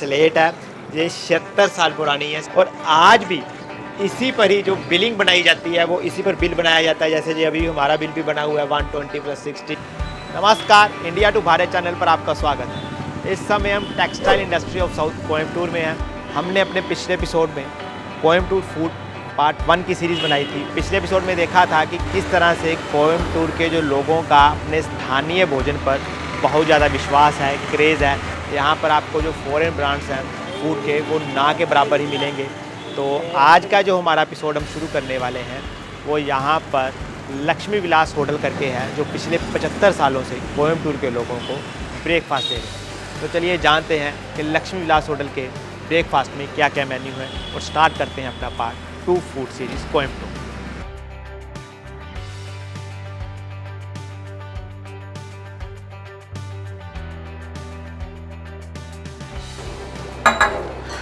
Slate है, ये 76 साल पुरानी है और आज भी इसी पर ही जो बिलिंग बनाई जाती है वो इसी पर बिल बनाया जाता है। जैसे जी अभी हमारा बिल भी बना हुआ है 120+60। नमस्कार, इंडिया टू भारत चैनल पर आपका स्वागत है। इस समय हम textile industry of south Coimbatore में हैं। हमने अपने पिछले एपिसोड में कोयम्बटूर फूड पार्ट 1 की सीरीज़ बनाई थी। पिछले एपिसोड में देखा था कि किस तरह से कोयम्बटूर के जो लोगों का अपने स्थानीय भोजन पर बहुत ज़्यादा विश्वास है, क्रेज़ है। यहाँ पर आपको जो फॉरेन ब्रांड्स हैं फूड के वो ना के बराबर ही मिलेंगे। तो आज का जो हमारा एपिसोड हम शुरू करने वाले हैं वो यहाँ पर लक्ष्मी विलास होटल करके है, जो पिछले 75 सालों से कोयम्बटूर के लोगों को ब्रेकफास्ट दे रहे हैं। तो चलिए जानते हैं कि लक्ष्मी विलास होटल के ब्रेकफास्ट में क्या क्या मेन्यू है और स्टार्ट करते हैं अपना पार्ट 2 फूड सीरीज़ कोयम्बटूर।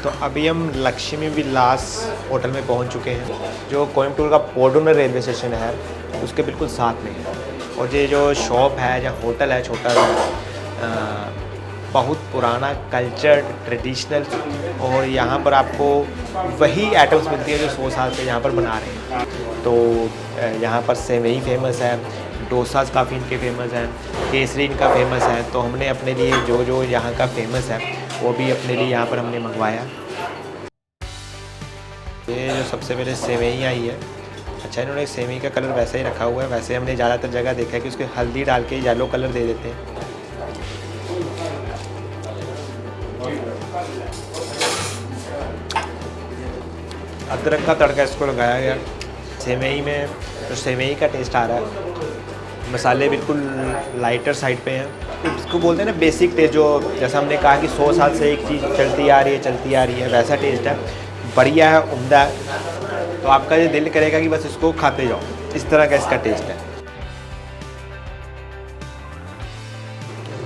तो अभी हम लक्ष्मी विलास होटल में पहुंच चुके हैं, जो कोयम्बटूर का पोर्टुनर रेलवे स्टेशन है उसके बिल्कुल साथ में है। और ये जो शॉप है या होटल है छोटा सा, बहुत पुराना कल्चर ट्रेडिशनल, और यहाँ पर आपको वही आइटम्स मिलती है जो 100 साल से यहाँ पर बना रहे हैं। तो यहाँ पर सेवई फेमस है, डोसाज काफ़ी इनके फेमस हैं, केसरी इनका फेमस है। तो हमने अपने लिए जो जो यहाँ का फेमस है वो भी अपने लिए यहाँ पर हमने मंगवाया। ये जो सबसे पहले सेवई आई है, अच्छा इन्होंने सेवई का कलर वैसे ही रखा हुआ है। वैसे हमने ज़्यादातर जगह देखा है कि उसके हल्दी डाल के येलो कलर दे देते हैं। अदरक का तड़का इसको लगाया गया। सेवई में जो सेवई का टेस्ट आ रहा है, मसाले बिल्कुल लाइटर साइड पे हैं। इसको बोलते हैं ना बेसिक टेस्ट, जो जैसा हमने कहा कि 100 साल से एक चीज़ चलती आ रही है वैसा टेस्ट है। बढ़िया है, उम्दा है। तो आपका ये दिल करेगा कि बस इसको खाते जाओ, इस तरह का इसका टेस्ट है।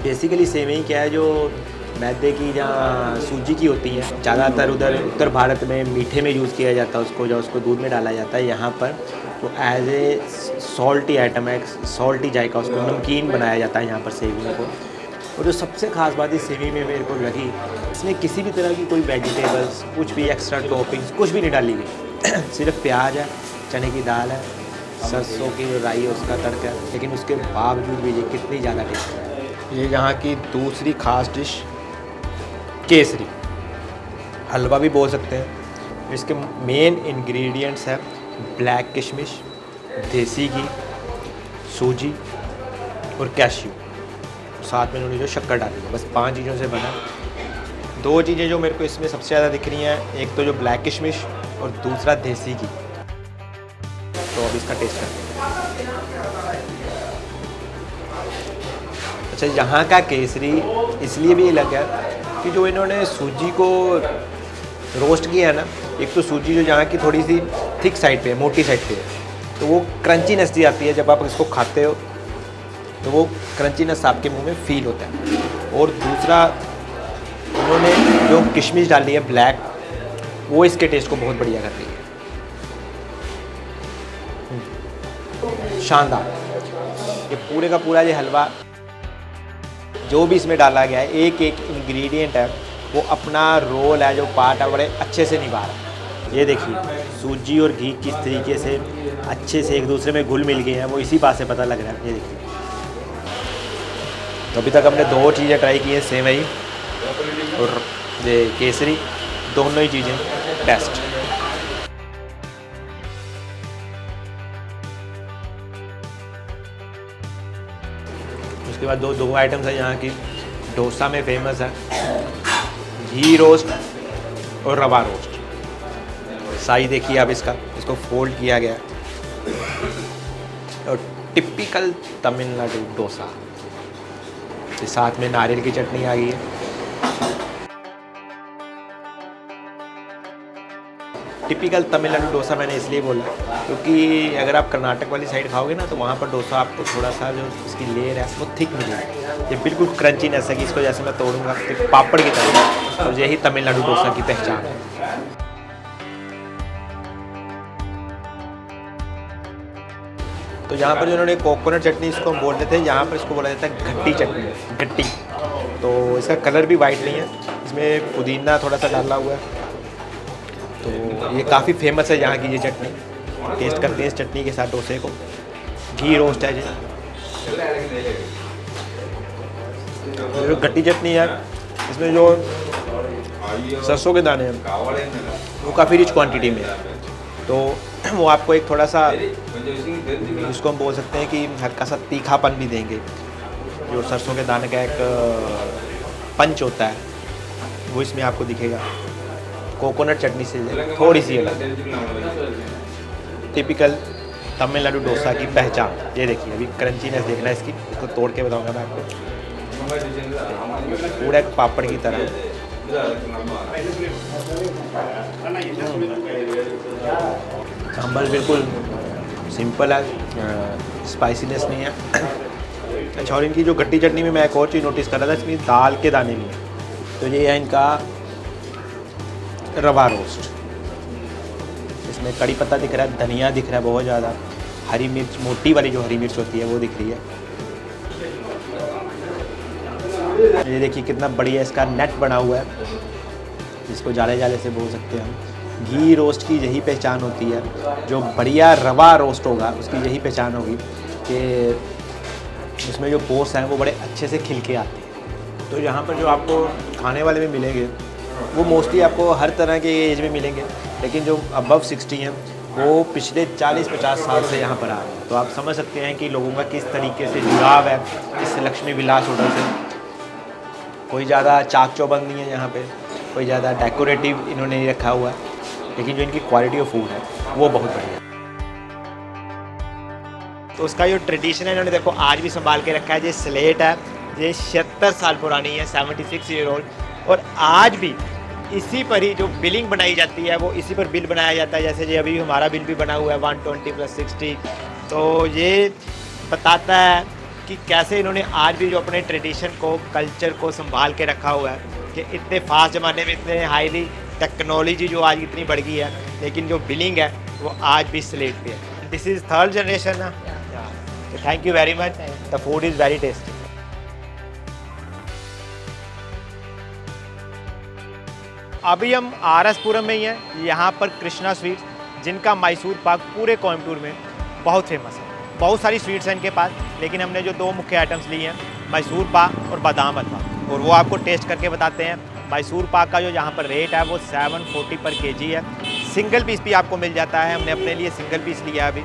बेसिकली सेवई क्या है, जो मैदे की या सूजी की होती है, ज़्यादातर उधर उत्तर भारत में मीठे में यूज़ किया जाता है उसको, जो उसको दूध में डाला जाता है। यहाँ पर तो एज ए सॉल्टी आइटम है, सॉल्टी जायका, उसको नमकीन बनाया जाता है यहाँ पर सेवई को। और जो सबसे ख़ास बात इस सेवई में मेरे को लगी, इसमें किसी भी तरह की कोई वेजिटेबल्स, कुछ भी एक्स्ट्रा टॉपिंग्स कुछ भी नहीं डाली गई। सिर्फ प्याज है, चने की दाल है, सरसों की जो राई है उसका तड़का है, लेकिन उसके बावजूद भी ये कितनी ज़्यादा टेस्ट है। ये यहाँ की दूसरी ख़ास डिश केसरी, हलवा भी बोल सकते हैं। इसके मेन इंग्रेडिएंट्स है ब्लैक किशमिश, देसी घी, सूजी और कैश्यू। साथ में उन्होंने जो शक्कर डाली है, बस 5 चीज़ों से बना। 2 चीज़ें जो मेरे को इसमें सबसे ज़्यादा दिख रही हैं, एक तो जो ब्लैक किशमिश और दूसरा देसी घी। तो अब इसका टेस्ट करते हैं। अच्छा, यहाँ का केसरी इसलिए भी अलग है कि जो इन्होंने सूजी को रोस्ट किया है ना, एक तो सूजी जो यहाँ की थोड़ी सी थिक साइड पे है, मोटी साइड पे है, तो वो क्रंचीनेस दी आती है। जब आप इसको खाते हो तो वो क्रंचीनेस आपके मुंह में फील होता है। और दूसरा उन्होंने जो किशमिश डाली है ब्लैक, वो इसके टेस्ट को बहुत बढ़िया कर रही है। शानदार। ये पूरे का पूरा ये हलवा जो भी इसमें डाला गया है, एक एक इंग्रेडिएंट है वो अपना रोल है, जो पार्ट है बड़े अच्छे से निभा रहा है। ये देखिए सूजी और घी किस तरीके से अच्छे से एक दूसरे में घुल मिल गए हैं, वो इसी बात से पता लग रहा है। ये देखिए, तो अभी तक हमने 2 चीज़ें ट्राई की हैं, सेवई और ये केसरी, दोनों ही चीज़ें बेस्ट। उसके बाद दो आइटम्स हैं यहाँ की। डोसा में फेमस है घी रोस्ट और रवा रोस्ट। साइज देखिए आप इसको फोल्ड किया गया और टिपिकल तमिलनाडु डोसा। साथ में नारियल की चटनी आ गई है। टिपिकल तमिलनाडु डोसा मैंने इसलिए बोला क्योंकि अगर आप कर्नाटक वाली साइड खाओगे ना, तो वहाँ पर डोसा आपको थोड़ा सा जो इसकी लेयर है वो थिक मिलेगी। ये बिल्कुल क्रंचीनेस है कि इसको जैसे मैं तोड़ूंगा तो पापड़ की तरह। तो यही तमिलनाडु डोसा की पहचान है। तो यहाँ पर जो उन्होंने कोकोनट चटनी इसको हम बोलते थे, यहाँ पर इसको बोला जाता है घट्टी चटनी, घट्टी। तो इसका कलर भी वाइट नहीं है, इसमें पुदीना थोड़ा सा डाला हुआ है। तो ये काफ़ी फेमस है यहाँ की ये चटनी। टेस्ट करते हैं इस चटनी के साथ डोसे को। घी रोस्ट है जी। ये जो गट्टी चटनी है इसमें जो सरसों के दाने हैं वो काफ़ी रिच क्वांटिटी में है। तो वो आपको एक थोड़ा सा, इसको हम बोल सकते हैं कि हल्का सा तीखापन भी देंगे। जो सरसों के दाने का एक पंच होता है वो इसमें आपको दिखेगा। कोकोनट चटनी से थोड़ी सी अलग, टिपिकल तमिलनाडु डोसा की पहचान। ये देखिए, अभी क्रंचीनेस देखना है इसकी, इसको तोड़ के बताऊंगा मैं आपको। पूरा एक पापड़ की तरह। सांभर बिल्कुल सिंपल है, स्पाइसीनेस नहीं है। अच्छा, और इनकी जो गट्टी चटनी में मैं एक और चीज़ नोटिस कर रहा था, इसमें दाल के दाने भी हैं। तो ये है इनका रवा रोस्ट। इसमें कड़ी पत्ता दिख रहा है, धनिया दिख रहा है बहुत ज़्यादा, हरी मिर्च, मोटी वाली जो हरी मिर्च होती है वो दिख रही है। ये देखिए कितना बढ़िया इसका नेट बना हुआ है, जिसको जाले जाले से बोल सकते हैं हम। घी रोस्ट की यही पहचान होती है, जो बढ़िया रवा रोस्ट होगा उसकी यही पहचान होगी कि उसमें जो पोर्स हैं वो बड़े अच्छे से खिल के आते हैं। तो यहाँ पर जो आपको खाने वाले में मिलेंगे वो मोस्टली आपको हर तरह के एज में मिलेंगे, लेकिन जो अबव 60 हैं वो पिछले 40-50 साल से यहाँ पर आ रहे हैं। तो आप समझ सकते हैं कि लोगों का किस तरीके से जुड़ाव है इस लक्ष्मी विलास होटल से। कोई ज़्यादा चाक चौबंद नहीं है यहाँ पे, कोई ज़्यादा डेकोरेटिव इन्होंने नहीं रखा हुआ है, लेकिन जो इनकी क्वालिटी ऑफ फूड है वो बहुत बढ़िया है। तो उसका जो ट्रेडिशन है इन्होंने देखो आज भी संभाल के रखा है। ये स्लेट है, ये 76 साल पुरानी है, 76 ईयर ओल्ड, और आज भी इसी पर ही जो बिलिंग बनाई जाती है वो इसी पर बिल बनाया जाता है। जैसे ये अभी हमारा बिल भी बना हुआ है 120 + 60। तो ये बताता है कि कैसे इन्होंने आज भी जो अपने ट्रेडिशन को, कल्चर को संभाल के रखा हुआ है, कि इतने फास्ट ज़माने में इतने हाईली टेक्नोलॉजी जो आज इतनी बढ़ गई है, लेकिन जो बिलिंग है वो आज भी स्लेट पे है। दिस इज़ 3rd जनरेशन ना। Thank you very much, the food is very tasty. अभी हम RS पुरम में ही हैं। यहाँ पर कृष्णा स्वीट्स, जिनका मैसूर पाक पूरे कोयम्बटूर में बहुत फेमस है। बहुत सारी स्वीट्स हैं इनके पास, लेकिन हमने जो 2 मुख्य आइटम्स लिए हैं, मैसूर पाक और बादाम हलवा, और वो आपको टेस्ट करके बताते हैं। मैसूर पाक का जो यहाँ पर रेट है वो 740 पर kg है। सिंगल पीस भी आपको मिल जाता है, हमने अपने लिए सिंगल पीस लिया अभी।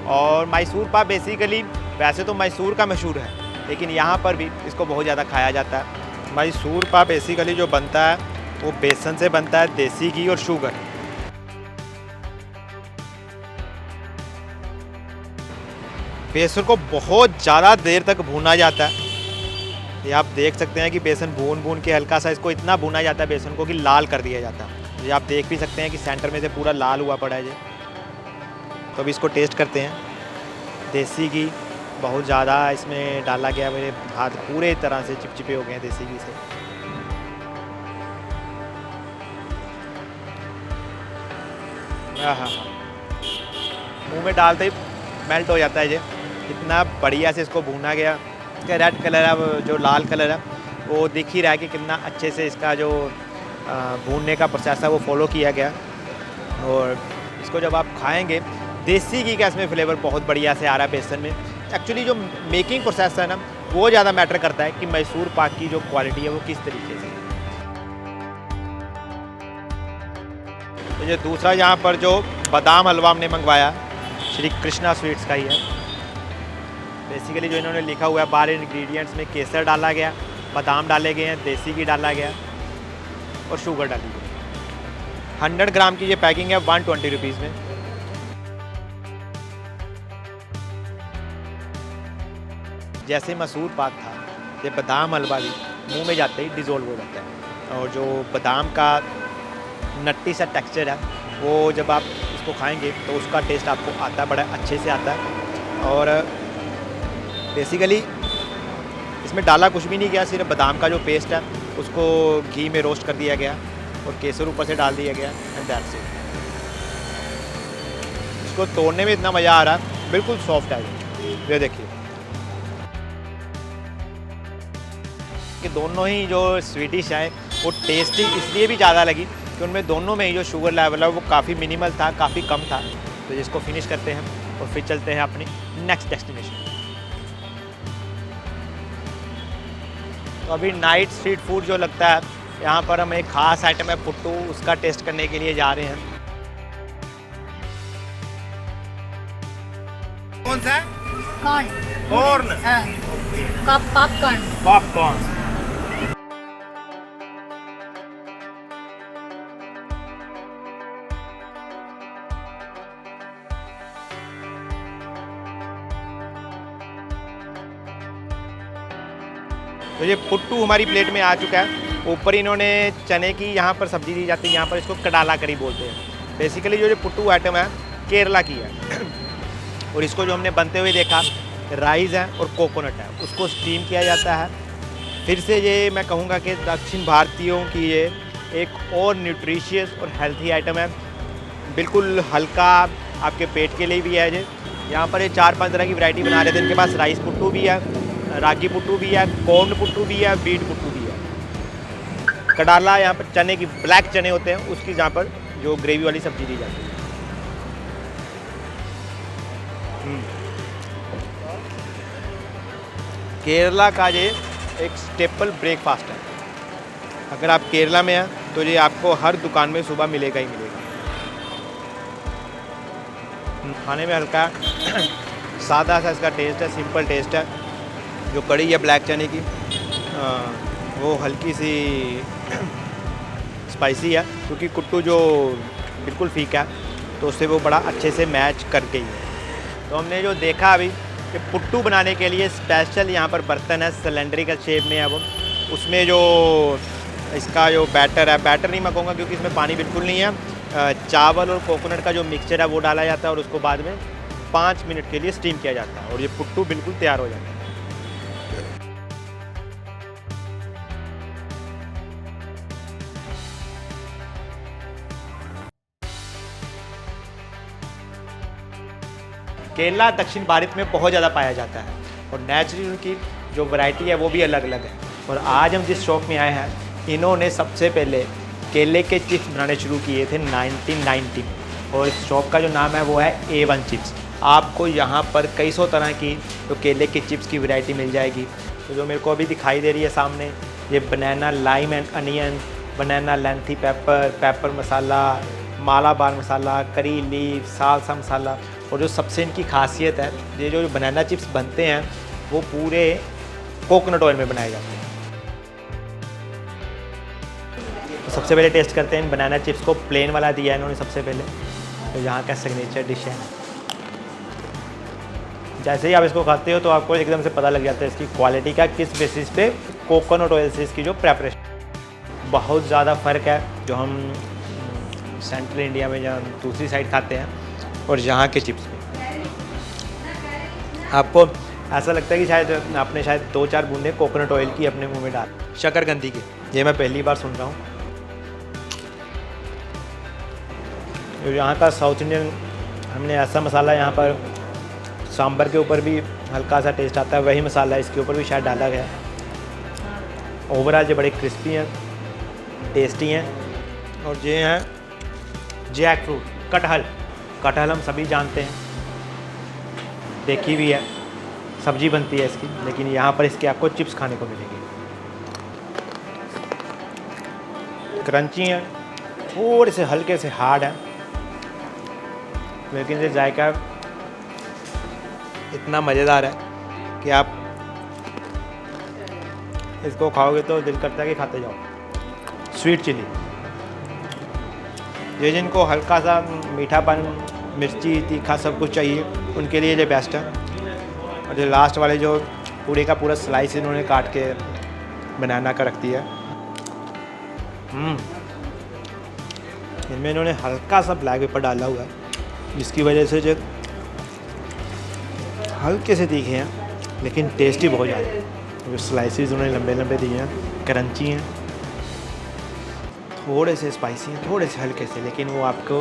और मैसूर पाक बेसिकली वैसे तो मैसूर का मशहूर है, लेकिन यहाँ पर भी इसको बहुत ज़्यादा खाया जाता है। मैसूर पाक बेसिकली जो बनता है वो बेसन से बनता है, देसी घी और शुगर। बेसन को बहुत ज़्यादा देर तक भूना जाता है। ये आप देख सकते हैं कि बेसन भून के हल्का सा इसको इतना भूना जाता है बेसन को कि लाल कर दिया जाता है। ये आप देख भी सकते हैं कि सेंटर में से पूरा लाल हुआ पड़ा है ये। तो अभी इसको टेस्ट करते हैं। देसी घी बहुत ज़्यादा इसमें डाला गया, मेरे हाथ पूरे तरह से चिपचिपे हो गए हैं देसी घी से। हाँ, मुंह में डालते ही मेल्ट हो जाता है ये। इतना बढ़िया से इसको भूना गया। इसका रेड कलर है, जो लाल कलर है वो दिख ही रहा है कि कितना अच्छे से इसका जो भूनने का प्रोसेस है वो फॉलो किया गया। और इसको जब आप खाएंगे, देसी घी का इसमें फ्लेवर बहुत बढ़िया से आ रहा है बेसन में। एक्चुअली जो मेकिंग प्रोसेस है ना वो ज़्यादा मैटर करता है कि मैसूर पाक की जो क्वालिटी है वो किस तरीके से है। तो ये दूसरा यहाँ पर जो बादाम हलवा हमने मंगवाया श्री कृष्णा स्वीट्स का ही है। बेसिकली जो इन्होंने लिखा हुआ है बाहर इंग्रेडिएंट्स में केसर डाला गया, बादाम डाले गए हैं, देसी घी डाला गया और शुगर डाली गई। 100 ग्राम की ये पैकिंग है 120 रुपीज़ में। जैसे मसूर पाक था, ये बादाम हलवा भी मुंह में जाते ही डिज़ोल्व हो जाता है। और जो बादाम का नट्टी सा टेक्सचर है वो जब आप इसको खाएंगे तो उसका टेस्ट आपको आता है, बड़ा अच्छे से आता है। और बेसिकली इसमें डाला कुछ भी नहीं गया, सिर्फ बादाम का जो पेस्ट है उसको घी में रोस्ट कर दिया गया और केसर ऊपर से डाल दिया गया एंड दैट्स इट। इसको तोड़ने में इतना मज़ा आ रहा है, बिल्कुल सॉफ्ट है ये देखिए। कि दोनों ही जो स्वीडिश है वो टेस्टी इसलिए भी ज़्यादा लगी कि उनमें दोनों में ही जो शुगर लेवल है वो काफ़ी मिनिमल था, काफ़ी कम था। तो जिसको फिनिश करते हैं और फिर चलते हैं अपनी नेक्स्ट डेस्टिनेशन। तो अभी नाइट स्ट्रीट फूड जो लगता है यहाँ पर, हम एक ख़ास आइटम है पुट्टू, उसका टेस्ट करने के लिए जा रहे हैं। कौन सा? कॉर्न। कॉर्न। हाँ, पॉपकॉर्न। पॉपकॉर्न। तो ये पुट्टू हमारी प्लेट में आ चुका है। ऊपर इन्होंने चने की यहाँ पर सब्ज़ी दी जाती है, यहाँ पर इसको कडाला करी बोलते हैं। बेसिकली जो पुट्टू आइटम है केरला की है और इसको जो हमने बनते हुए देखा, राइस है और कोकोनट है, उसको स्टीम किया जाता है। फिर से ये मैं कहूँगा कि दक्षिण भारतीयों की ये एक और न्यूट्रिशियस और हेल्थी आइटम है, बिल्कुल हल्का आपके पेट के लिए भी है। ये यहाँ पर ये 4-5 तरह की वैरायटी बना रहे थे। इनके पास राइस पुट्टू भी है, रागी पुट्टू भी है, कॉर्न पुट्टू भी है, बीट पुट्टू भी है। कडाला यहाँ पर चने की, ब्लैक चने होते हैं, उसकी जहाँ पर जो ग्रेवी वाली सब्ज़ी दी जाती है। केरला का ये एक स्टेपल ब्रेकफास्ट है। अगर आप केरला में हैं तो ये आपको हर दुकान में सुबह मिलेगा ही मिलेगा। खाने में हल्का सादा सा इसका टेस्ट है, सिंपल टेस्ट है। जो कड़ी है ब्लैक चने की, वो हल्की सी स्पाइसी है, क्योंकि कुट्टू जो बिल्कुल फीका है तो उससे वो बड़ा अच्छे से मैच कर गई है। तो हमने जो देखा अभी कि पुट्टू बनाने के लिए स्पेशल यहाँ पर बर्तन है, सिलेंड्रिकल शेप में है वो। उसमें जो इसका जो बैटर है, बैटर नहीं मैं कहूँगा क्योंकि इसमें पानी बिल्कुल नहीं है, चावल और कोकोनट का जो मिक्सचर है वो डाला जाता है और उसको बाद में 5 मिनट के लिए स्टीम किया जाता है और ये पुट्टू बिल्कुल तैयार हो जाता है। केरला दक्षिण भारत में बहुत ज़्यादा पाया जाता है और नेचुरली उनकी जो वैरायटी है वो भी अलग अलग है। और आज हम जिस शॉप में आए हैं, इन्होंने सबसे पहले केले के चिप्स बनाने शुरू किए थे 1990 और इस शॉप का जो नाम है वो है A1 चिप्स। आपको यहाँ पर कई सौ तरह की जो केले के चिप्स की वैरायटी मिल जाएगी। तो जो मेरे को अभी दिखाई दे रही है सामने, ये banana lime and onion, banana lengthy pepper, pepper masala, Malabar masala, curry leaf, salsa मसाला। और जो सबसे इनकी खासियत है, ये जो बनाना चिप्स बनते हैं वो पूरे कोकोनट ऑयल में बनाए जाते हैं। तो सबसे पहले टेस्ट करते हैं इन बनाना चिप्स को। प्लेन वाला दिया है इन्होंने सबसे पहले, तो यहाँ का सिग्नेचर डिश है। जैसे ही आप इसको खाते हो तो आपको एकदम से पता लग जाता है इसकी क्वालिटी का, किस बेसिस पे कोकोनट ऑयल से इसकी जो प्रेपरेशन। बहुत ज़्यादा फ़र्क है जो हम सेंट्रल इंडिया में जहाँ दूसरी साइड खाते हैं और यहाँ के चिप्स में। आपको ऐसा लगता है कि शायद आपने 2-4 बूंदे कोकोनट ऑयल की अपने मुंह में डाल, शकरकंदी की। ये मैं पहली बार सुन रहा हूँ। यहाँ का साउथ इंडियन, हमने ऐसा मसाला यहाँ पर सांभर के ऊपर भी हल्का सा टेस्ट आता है, वही मसाला इसके ऊपर भी शायद डाला गया है। ओवरऑल ये बड़े क्रिस्पी हैं, टेस्टी हैं। और ये हैं जैक फ्रूट, कटहल। कटहल हम सभी जानते हैं, देखी भी है, सब्जी बनती है इसकी, लेकिन यहाँ पर इसके आपको चिप्स खाने को मिलेगी। क्रंची हैं, थोड़े से हल्के से हार्ड है, लेकिन ये जायका इतना मज़ेदार है कि आप इसको खाओगे तो दिल करता है कि खाते जाओ। स्वीट चिली, ये जिनको हल्का सा मीठापन, मिर्ची, तीखा सब कुछ चाहिए, उनके लिए ये बेस्ट है। और जो लास्ट वाले जो पूरे का पूरा स्लाइस इन्होंने काट के बनाना का रख दिया, इनमें इन्होंने हल्का सा ब्लैक पेपर डाला हुआ है, जिसकी वजह से जो हल्के से तीखे हैं लेकिन टेस्टी बहुत ज़्यादा है। जो स्लाइसेस उन्होंने लंबे लंबे दिए हैं, क्रंची हैं, थोड़े से स्पाइसी हैं, थोड़े से हल्के से, लेकिन वो आपको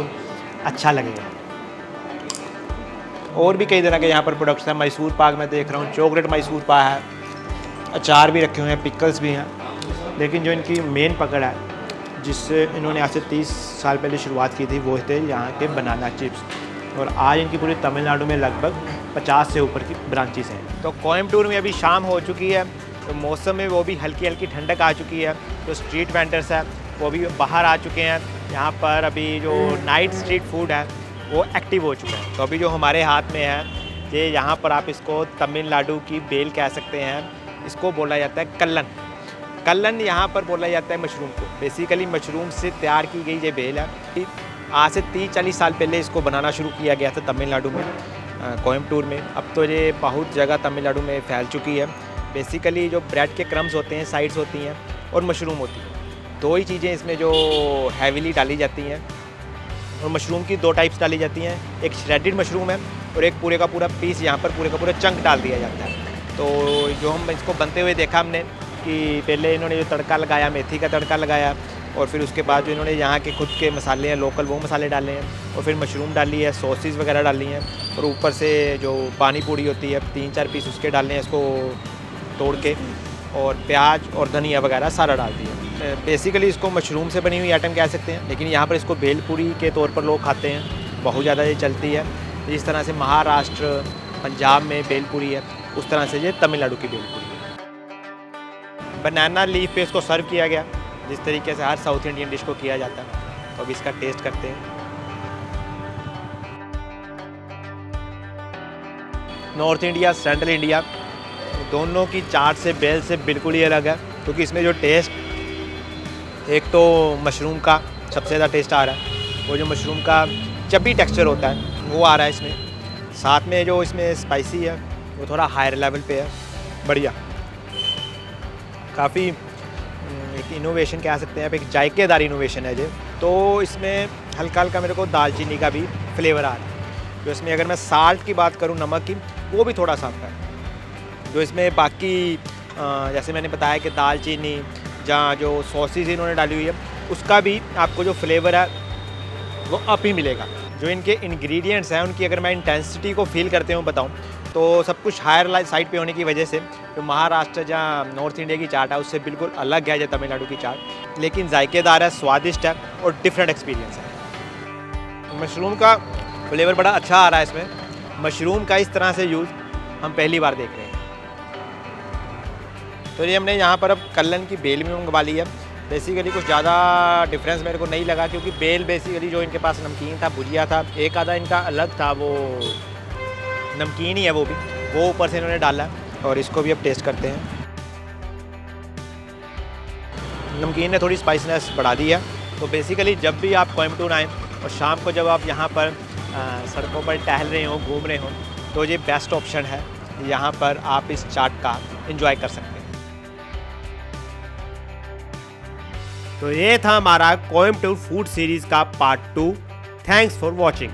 अच्छा लगेगा। और भी कई तरह के यहाँ पर प्रोडक्ट्स हैं। मैसूर पाक मैं देख रहा हूँ, चॉकलेट मैसूर पाक है, अचार भी रखे हुए हैं, पिकल्स भी हैं। लेकिन जो इनकी मेन पकड़ है, जिससे इन्होंने आज से 30 साल पहले शुरुआत की थी, वो थे यहाँ के बनाना चिप्स। और आज इनकी पूरी तमिलनाडु में लगभग 50 से ऊपर की ब्रांचेस हैं। तो कोयम्बटूर में अभी शाम हो चुकी है, तो मौसम में वो भी हल्की हल्की ठंडक आ चुकी है। तो स्ट्रीट वेंडर्स हैं वो भी बाहर आ चुके हैं। यहाँ पर अभी जो नाइट स्ट्रीट फूड है वो एक्टिव हो चुका है। तो अभी जो हमारे हाथ में है ये, यहाँ पर आप इसको तमिलनाडु की बेल कह सकते हैं। इसको बोला जाता है कल्लन। कल्लन यहाँ पर बोला जाता है मशरूम को। बेसिकली मशरूम से तैयार की गई ये बेल है। आज से 30-40 साल पहले इसको बनाना शुरू किया गया था तमिलनाडु में, कोयम्बटूर में। अब तो ये बहुत जगह तमिलनाडु में फैल चुकी है। बेसिकली जो ब्रेड के क्रम्स होते हैं, साइड्स होती हैं, और मशरूम होती है। दो ही चीज़ें इसमें जो हैवीली डाली जाती हैं। और मशरूम की 2 टाइप्स डाली जाती हैं, एक श्रेडेड मशरूम है और एक पूरे का पूरा पीस, यहाँ पर पूरे का पूरा चंक डाल दिया जाता है। तो जो हम इसको बनते हुए देखा हमने कि पहले इन्होंने जो तड़का लगाया, मेथी का तड़का लगाया, और फिर उसके बाद जो इन्होंने यहाँ के खुद के मसाले हैं लोकल, वो मसाले डाले हैं, और फिर मशरूम डाली है, सॉसेस वगैरह डाली हैं, और ऊपर से जो पानी पूड़ी होती है 3-4 पीस उसके डालने हैं इसको तोड़ के, और प्याज और धनिया वगैरह सारा डाल दिया। बेसिकली इसको मशरूम से बनी हुई आइटम कह सकते हैं, लेकिन यहाँ पर इसको भेलपूरी के तौर पर लोग खाते हैं। बहुत ज़्यादा ये चलती है। जिस तरह से महाराष्ट्र, पंजाब में भेलपूरी है, उस तरह से ये तमिलनाडु की भेलपूरी है। बनाना लीफ पे इसको सर्व किया गया, जिस तरीके से हर साउथ इंडियन डिश को किया जाता है। तो अब इसका टेस्ट करते हैं। नॉर्थ इंडिया, सेंट्रल इंडिया, दोनों की चाट से, बेल से बिल्कुल ही अलग है। क्योंकि इसमें जो टेस्ट, एक तो मशरूम का सबसे ज़्यादा टेस्ट आ रहा है। वो जो मशरूम का चबी टेक्सचर होता है वो आ रहा है इसमें। साथ में जो इसमें स्पाइसी है वो थोड़ा हायर लेवल पे है। बढ़िया, काफ़ी एक इनोवेशन कह सकते हैं, एक जायकेदार इनोवेशन है ये। तो इसमें हल्का हल्का मेरे को दालचीनी का भी फ्लेवर आ रहा है। जो इसमें अगर मैं साल्ट की बात करूँ, नमक की, वो भी थोड़ा सा आता है। जो इसमें बाकी जैसे मैंने बताया कि दालचीनी, जहाँ जो सॉसेज इन्होंने डाली हुई है, उसका भी आपको जो फ्लेवर है वो अप ही मिलेगा। जो इनके इंग्रेडिएंट्स हैं उनकी अगर मैं इंटेंसिटी को फील करते हुए बताऊँ, तो सब कुछ हायर साइड पे होने की वजह से जो महाराष्ट्र, जहाँ नॉर्थ इंडिया की चाट है, उससे बिल्कुल अलग है जो तमिलनाडु की चाट। लेकिन जायकेदार है, स्वादिष्ट है और डिफरेंट एक्सपीरियंस है। मशरूम का फ्लेवर बड़ा अच्छा आ रहा है इसमें। मशरूम का इस तरह से यूज़ हम पहली बार देख रहे हैं। तो ये हमने यहाँ पर अब कल्लन की बेल भी मंगवा ली है। बेसिकली कुछ ज़्यादा डिफरेंस मेरे को नहीं लगा, क्योंकि बेल बेसिकली जो इनके पास नमकीन था, भुजिया था, एक आधा इनका अलग था, वो नमकीन ही है, वो ऊपर से इन्होंने डाला। और इसको भी अब टेस्ट करते हैं। नमकीन ने थोड़ी स्पाइसनेस बढ़ा दी है। तो बेसिकली जब भी आप कोयम्बटूर आएँ और शाम को जब आप यहाँ पर सड़कों पर टहल रहे हो, घूम रहे हो, तो ये बेस्ट ऑप्शन है। यहाँ पर आप इस चाट का एंजॉय कर सकते हैं। तो ये था हमारा कोयम्बटूर फूड सीरीज़ का पार्ट 2। Thanks for watching.